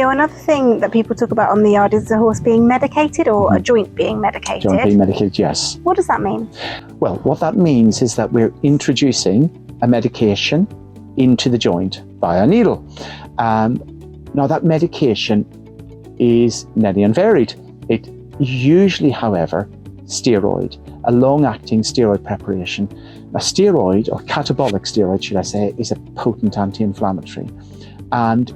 Gil, another thing that people talk about on the yard is the horse being medicated or a joint being medicated. Joint being medicated, yes. What does that mean? Well, what that means is that we're introducing a medication into the joint via a needle. Now that medication is many and varied. It usually, however, steroid, a long-acting steroid preparation. A steroid, or catabolic steroid should I say, is a potent anti-inflammatory. And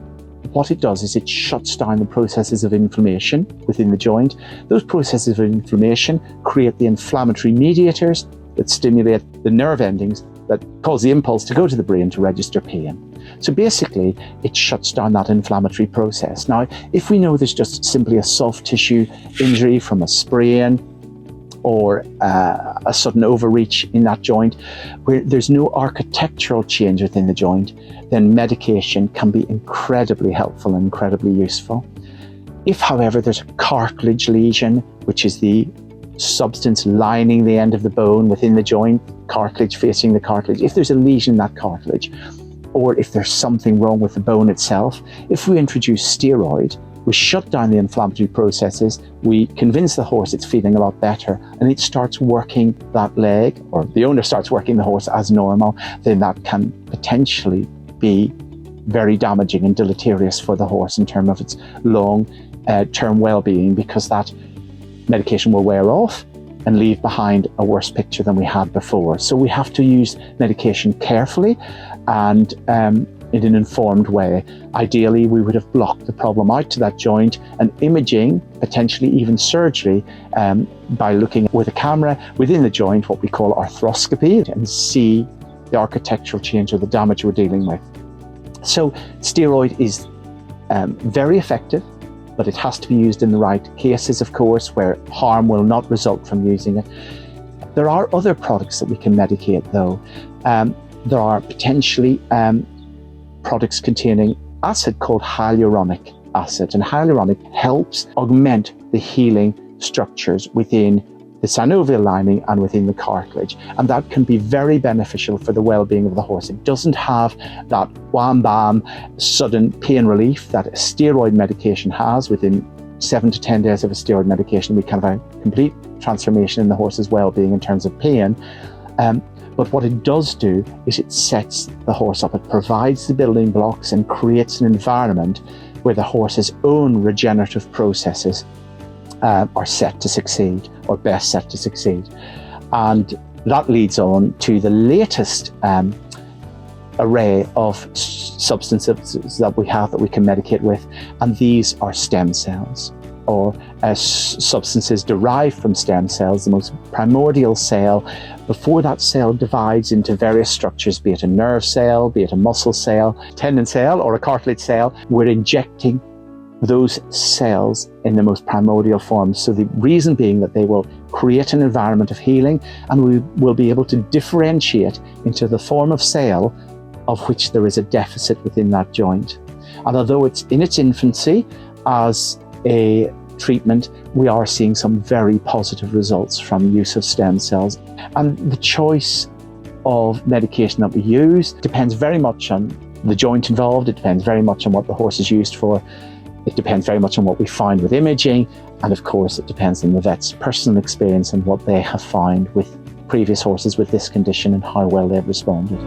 what it does is it shuts down the processes of inflammation within the joint. Those processes of inflammation create the inflammatory mediators that stimulate the nerve endings that cause the impulse to go to the brain to register pain. So basically, it shuts down that inflammatory process. Now, if we know there's just simply a soft tissue injury from a sprain or a sudden overreach in that joint, where there's no architectural change within the joint, then medication can be incredibly helpful and incredibly useful. If, however, there's a cartilage lesion, which is the substance lining the end of the bone within the joint, cartilage facing the cartilage, if there's a lesion in that cartilage, or if there's something wrong with the bone itself, if we introduce steroid, we shut down the inflammatory processes, we convince the horse it's feeling a lot better, and it starts working that leg, or the owner starts working the horse as normal, then that can potentially be very damaging and deleterious for the horse in terms of its long-term well-being, because that medication will wear off and leave behind a worse picture than we had before. So we have to use medication carefully and in an informed way. Ideally, we would have blocked the problem out to that joint, and imaging, potentially even surgery, by looking with a camera within the joint, what we call arthroscopy, and see the architectural change or the damage we're dealing with. So steroid is very effective, but it has to be used in the right cases, of course, where harm will not result from using it. There are other products that we can medicate, though. There are potentially products containing acid called hyaluronic acid, and hyaluronic helps augment the healing structures within the synovial lining and within the cartilage, and that can be very beneficial for the well-being of the horse. It doesn't have that wham bam sudden pain relief that a steroid medication has. Within 7 to 10 days of a steroid medication, we can have a complete transformation in the horse's well-being in terms of pain. But what it does do is it sets the horse up. It provides the building blocks and creates an environment where the horse's own regenerative processes are set to succeed, or best set to succeed. And that leads on to the latest array of substances that we have that we can medicate with, and these are stem cells, or substances derived from stem cells, the most primordial cell. Before that cell divides into various structures, be it a nerve cell, be it a muscle cell, tendon cell, or a cartilage cell, we're injecting those cells in the most primordial form. So the reason being that they will create an environment of healing, and we will be able to differentiate into the form of cell of which there is a deficit within that joint. And although it's in its infancy as a treatment, we are seeing some very positive results from use of stem cells. And the choice of medication that we use depends very much on the joint involved. It depends very much on what the horse is used for. It depends very much on what we find with imaging. And of course, it depends on the vet's personal experience and what they have found with previous horses with this condition and how well they've responded.